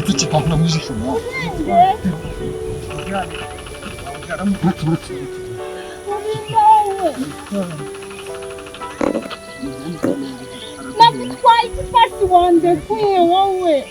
Ты как на мужик, ну? Quite fast one, the queen one way.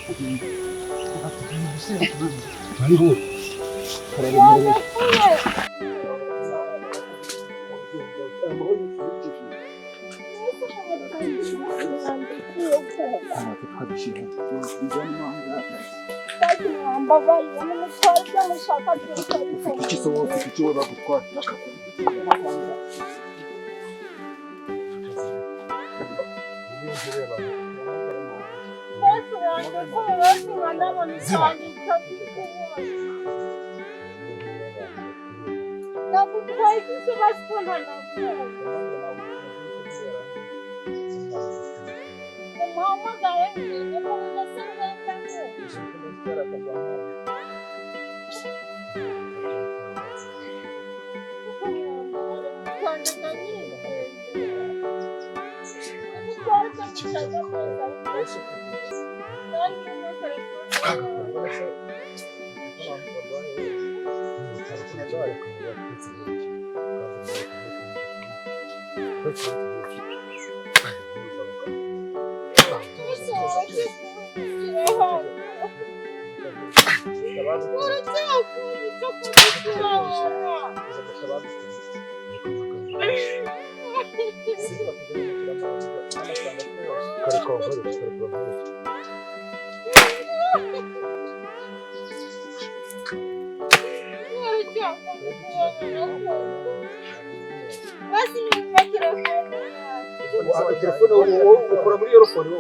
Telefone ukora muri Yorofone.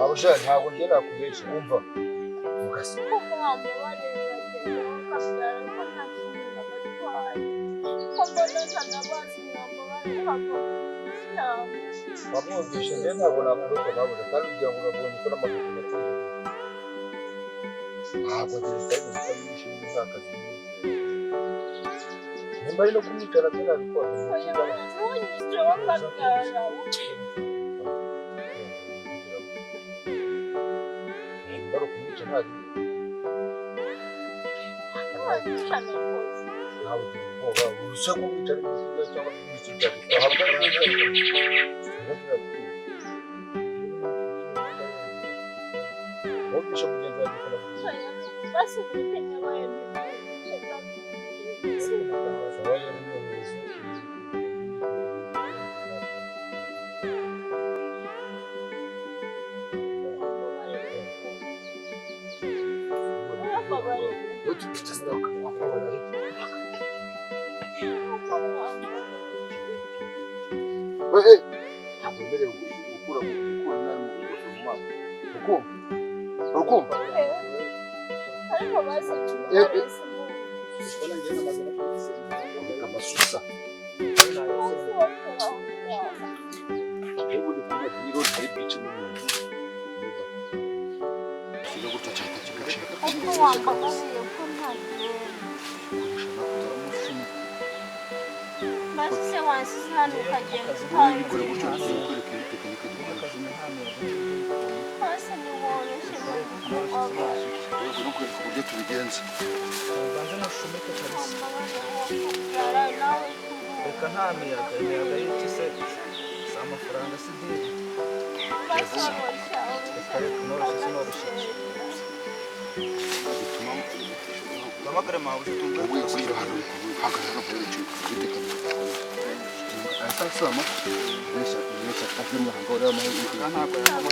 Abujana ntabwo ngera kubeshya umva mugase wamwumvishe njye ntabwo nakuruka babuze kandi ugira ngo urabonye ko n'amafoto natuye ntabwo ngereka yuko yishimye ntakazi nimba ari no kumwicara atarabikora urushya kumwicara ibisubizo cyangwa ibisubizo ahabwa wumvishe mugenzi wawe akora Tutastoka hapo wala hiki. Wewe mbele ukura nani mkubwa. Ukumba. Hapo basi Wala ngena mazana kama susa. Hebu nikuna hilo haipichi mimi. Sio kutachaka chika. hapo wamba basi sewa sana kaje basi ni wone Kujya tubigenza. Banza nashumike kabisa. yara nawe Reka nta miyaga y'iki se si amafaranga si diri. basi wabosha Bahamagare mabuja Wowe kwira hano hagarara muri cyo gitekana. Asa sama. Nesha kafimwe hangora amahe. ntabwo ntabwo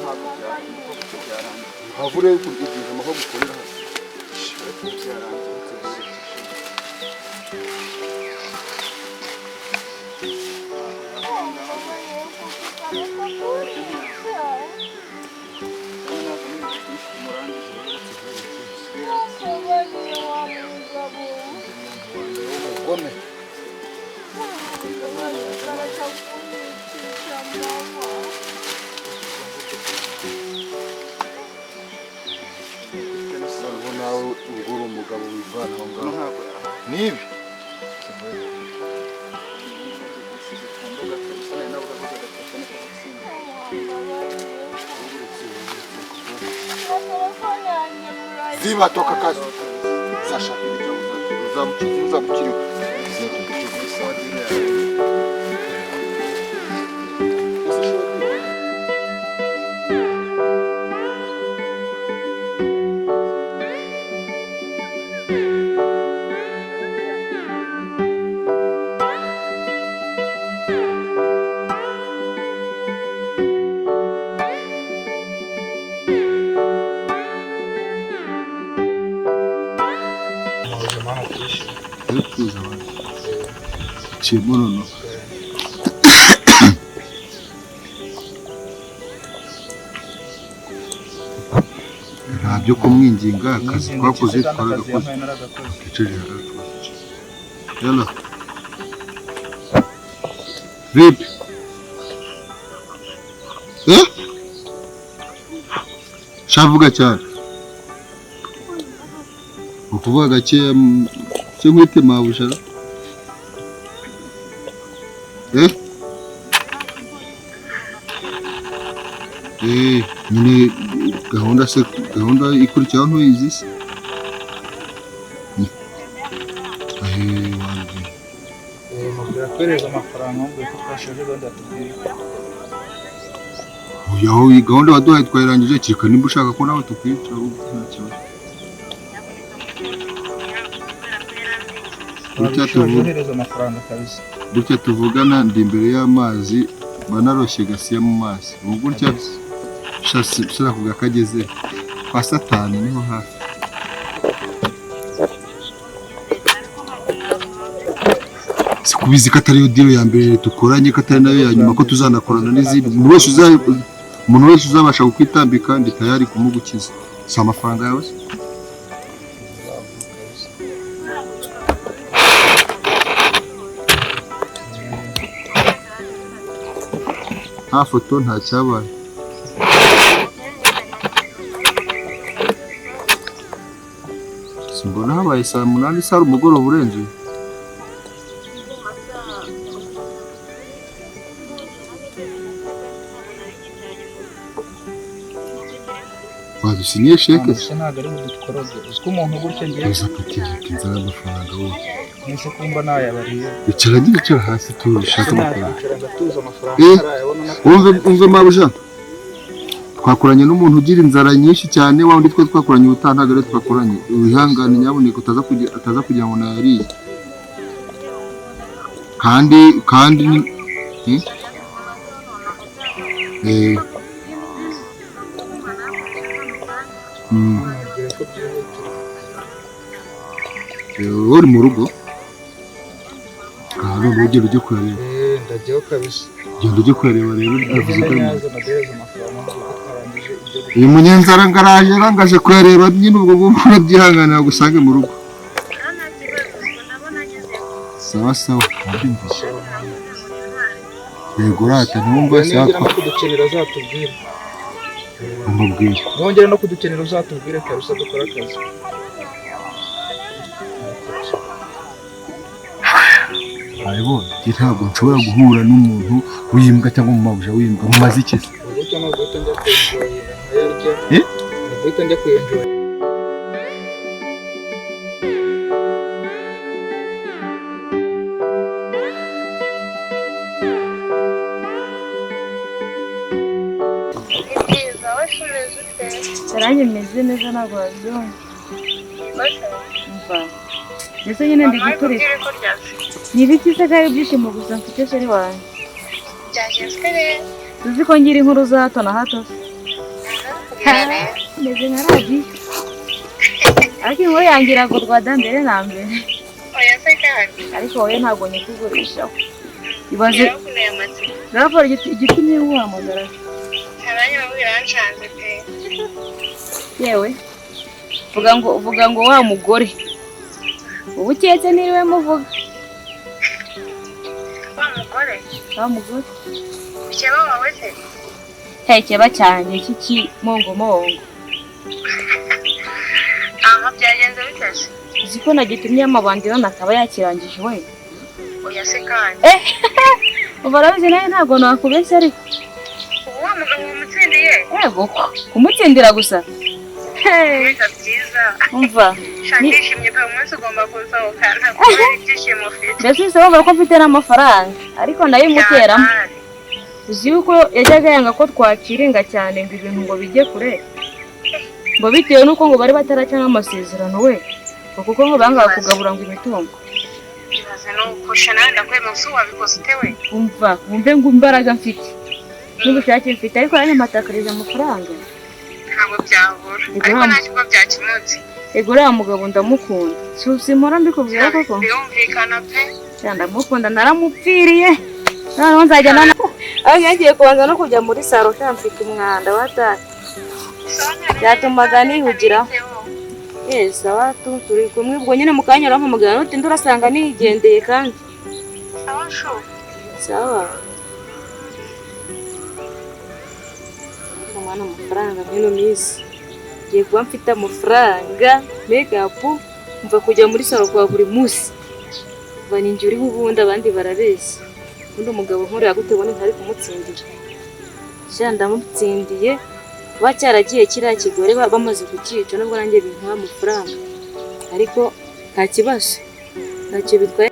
byarangiye. Havure kugize amaho gukorera. Gome. Nawe ugura umugabo wivana aho ngaho. Nibi. Ziba toka kazi. Sasha uzamukiri. Chibuno. Ntabyo kumwinginga akazi twakoze twaragakoze. Hello. Vipi? Shavuga cyane. Ukuvuga gake cyo mwite mabusha. Nyine gahunda ikurikiraho ntuyizi se? Mubwira kwereza amafaranga ngo twashoje gahunda tubwire. Oya iyi gahunda waduhaye twayirangije kireka nimba ushaka ko nawe tukwica nta kibazo. Twohereza amafaranga kabisa. Gutya tuvugana ndi imbere y'amazi banaroshye gasiya mu mazi. Ubu gutya shira kuga kageze kwa Satani niho hafi. Sikubizi ko atari yo deal ya mbere tukoranye, ko atari nayo ya nyuma, ko tuzanakorana n'izindi. Umuntu wese uzabasha kukwitambika ndi tayari kumugukiza. Si amafaranga yawe se? Nta foto nta cyabaye. Simbona habaye saa 8 saa umugoroba urenze. Wadusinye sheke se? Ntabwo ari budukoroge. Uziko umuntu gutya ngiye. Uza patirika inzara amafaranga wowe. Nise kumba nayabariye. Icara hasi tushaka amafaranga. Tuza amafaranga. Umve mabuja. Twakoranye n'umuntu ugira inzara nyinshi cyane, wa undi twe twakoranye ubutantagare twakoranye. Wihangane nyaboneka ataza kugira ngo nayariye. Kandi uri mu rugo kandi urugero ujye kureba ndajyaho kabisa genda ujye kureba rero ndavuze ko nazo nadereza amafaranga twarangije ibyo uyu munyenzara ngaraje rangaje kureba nyine ubwo bumva byihanganira gusange mu rugo sawa sawa nabyumvise yego rata ntumva nongera no kudukenera uzatubwire umubwire nongera no kudukenera uzatubwire kabisa dukora akazi ariko ntabwo nshobora guhura n'umuntu w'imbwa cyangwa mu mabuja w'imbwa mumaze iki se ubwo ntabwo njya kwenjoyera nkayarya ubwo njya kwenjoyera Sarangi meze neza ntabwo wabyumva mva ndetse nyine ndi guturika ni ibiki se kari ibyishimo gusa mfite sheri wanjye tuzi ko ngira inkuru za hato na hato meze nka radiyo ariko inkuru yanjye iragurwa da mbere na mbere ariko wowe ntabwo nyikugurishaho ibaze raporo igitumye nguhamagara yewe vuga ngo wa mugore ubu uketse niriwe muvuga wa mugore keba cyane cy'ikimongomongo byagenze biteze uzi ko nagitumye amabandi none akaba yakirangije we oya se kandi ubu arabizi nawe ntabwo nakubeshya ariko wa mugabo wamutsindiye yego kumutsindira gusa byiza umva shakishimye pe umunsi ugomba gusohokana kubera ibyishimo ufite mbese wumva ko mfite n'amafaranga ariko ndayimuteramo uzi yuko yajyaga yanga ko twakiringa cyane ngo ibintu ngo bijye kure ngo bitewe n'uko ngo bari bataraca n'amasezerano we kuko ngo bangaga kugabura ngo imitungo ibaze n'ukusha nawe ndakwema usu wabikoze utewe umva wumve ngo imbaraga mfite n'ubushake mfite ariko yanamatakariza amafaranga ntabwo byabura ariko nta kigo byakemutse ego uriya mugabo ndamukunda simpora mbikubwira koko birumvikana pe ndamukunda naramupfiriye noneho nzajya aho ngiye kubanza no kujya muri saro kandi mfite umwanda wa data byatumaga nihugiraho sawa turi kumwe ubwo nyine mu kanya urampamagara n'utindi urasanga nigendeye kandi sawa mwana amafaranga mwino minsi ngiye kuba mfite amafaranga mekapu mva kujya muri saro kwa buri munsi kuva ninjye uriho ubundi abandi barabeshya ubundi umugabo nkorera gute ubona ntari kumutsindira sha ndamutsindiye kuba cyaragiye kiriya kigore bamaze kukica nubwo nanjye bintwara amafaranga ariko nta kibazo ntacyo bitwaye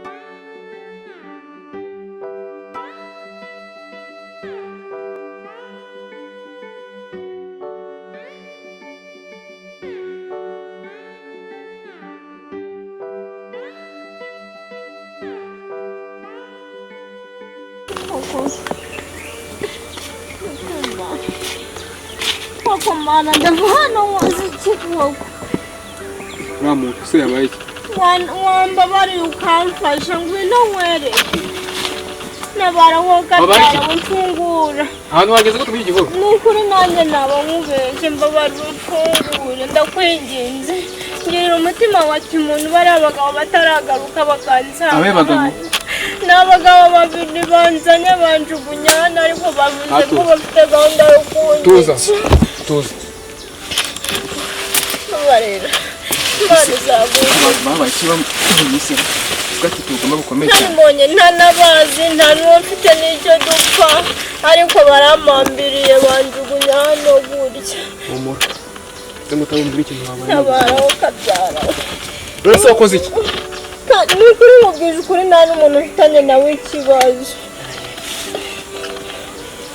koko mana ndavana wazi ikikoko nta muntu se yabaye iki wambabariye ukamfasha ngwino nkwereke nabaraho kabyara gufungura ahantu wageze ko tubiye igihoro ni ukuri nanjye naba nkubeshye mbabarira ufungure ndakwinginze ngirira umutima wa kimuntu bariya abagabo bataragaruka bakansanga abe bagabo ni abagabo babiri banzanye banjugunya hano ariko bavuze ko bafite gahunda yo kunyica tuza babarira imana izaguha babaye ikiba mwise ugati tugomba gukomeza mbonye ntanabazi nta n'uwo mfite n'icyo dupfa ariko barampambiriye banjugunya hano gutya umura cyangwa utabumvira ikintu wabaye ntabaraho kabyara rwose wakoze iki ni ukuri mubwije ukuri nta n'umuntu ufitanye nawe ikibazo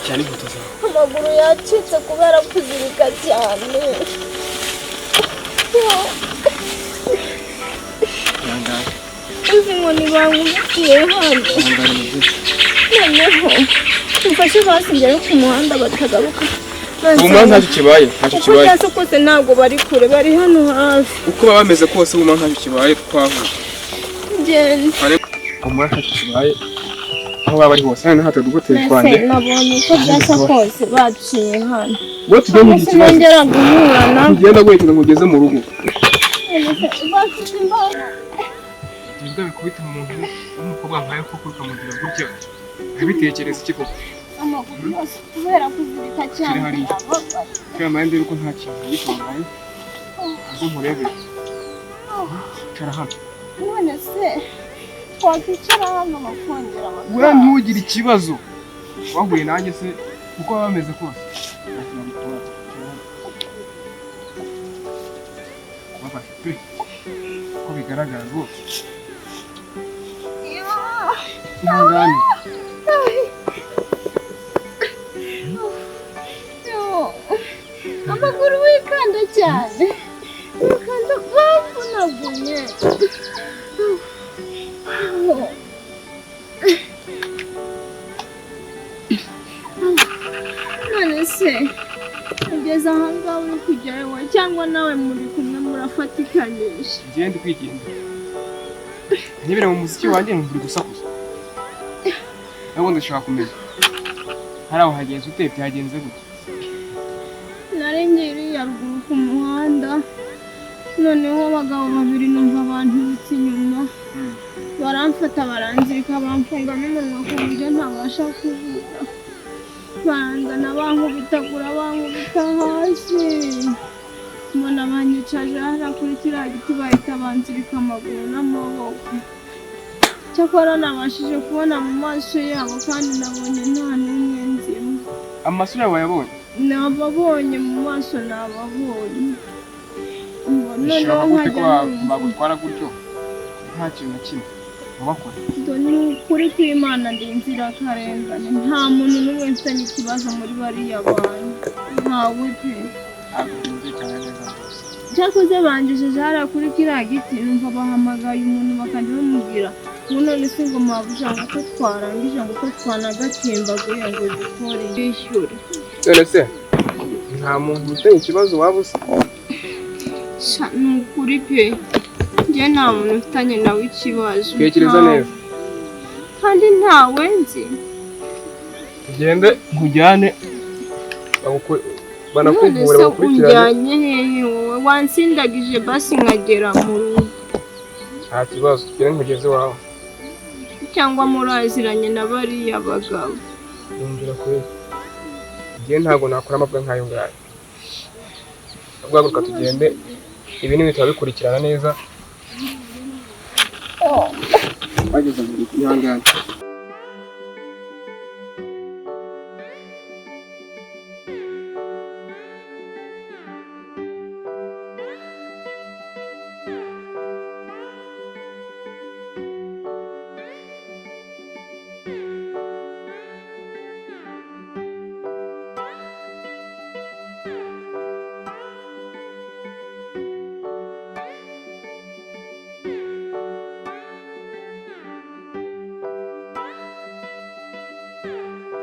cyane inkweto zawe amaguru yacitse kubera kuzirika cyane izi nkoni bangubitiye hano noneho mfashe basi ngere ku muhanda batagaruka Ubuma ntacyo kibaye, ntacyo kibaye. Uko kose ntabwo bari kure, bari hano hafi. Uko baba bameze kose ubuma ntacyo kibaye twahuye. Genda. Ubuma ntacyo kibaye. Aho baba bari hose hano hatadugote twanjye. Nabonye uko byasa kose baciye hano. Ngo tujye mu kibazo. Sinongera guhura na. Tugenda guhita ngo ugeze mu rugo. Bafite imbaraga. Ibyo bikubita umuntu w'umukobwa nkayo koko ukamugira gutya. Abitekereza iki koko? Amaguru yose kubera kuzirika cyane. Kaya mpande yuko nta kintu gikomeye. Azo murebe. Cara hano. None se twakwicara hano bakongera amafaranga. Wewe ntugire ikibazo. Wahuye nanjye se uko baba bameze kose. Ko bigaragara rwose. Ihangane. Amaguru wikanda cyane. Wikanda bavunaguye. None se ugeze aha ngaha uri kujyayo wowe cyangwa nawe muri kumwe murafatikanyije? Ngende kwigendera. Nibera mu muziki wanjye nturi gusakuza. Nabo ndashaka kumenya. Hari aho hagenze ute byagenze gute? Narengeye ruguru ku muhanda. Noneho abagabo babiri numva abantu bitse inyuma. Baramfata baranzirika bamfunga n'umunwa ku buryo ntabasha kuvuga. Bandana bankubitagura bankubita hasi. Mbona banyicaje hariya kuri kiriya giti bahita banzirika amaguru n'amaboko. Cyakora nabashije kubona mu maso yabo kandi nabonye nta n'umwe nzima. Amaso yawe wayabonye? Nababonye mu maso nababonye. Noneho nkajya bagutwara gutyo nta kintu na kimwe mubakora. Ni ukuri kw'Imana ndi inzirakarengane. Nta muntu n'umwe mfitanye ikibazo muri bariya bantu. Ntawe pe. Ntabwo byumvikana neza rwose. Cyakoze bangejeje hariya kuri kiriya giti numva bahamagaye umuntu bakajya bamubwira ngo none se ngo mabuja ngo ko twarangije ngo ko twanagatembaguye ngo dukore bishyure. None se nta muntu ufitanye ikibazo waba uzi? Ni ukuri pe. Njye nta muntu ufitanye nawe ikibazo. Tekereza neza. Kandi ntawe nzi. Ugende nkujyane banakuvura bakurikirane. None se hehe wowe wansindagije basi nkagera mu rugo. Nta kibazo tugende nkugeze iwawe. Cyangwa muraziranye na bariya bagabo. Yumvira kure. Njye ntabwo nakora amabwa nk'ayo ngayo. Ubwaguruka tugende ibi ni bitaba bikurikirana neza. Bageze mu ihangane.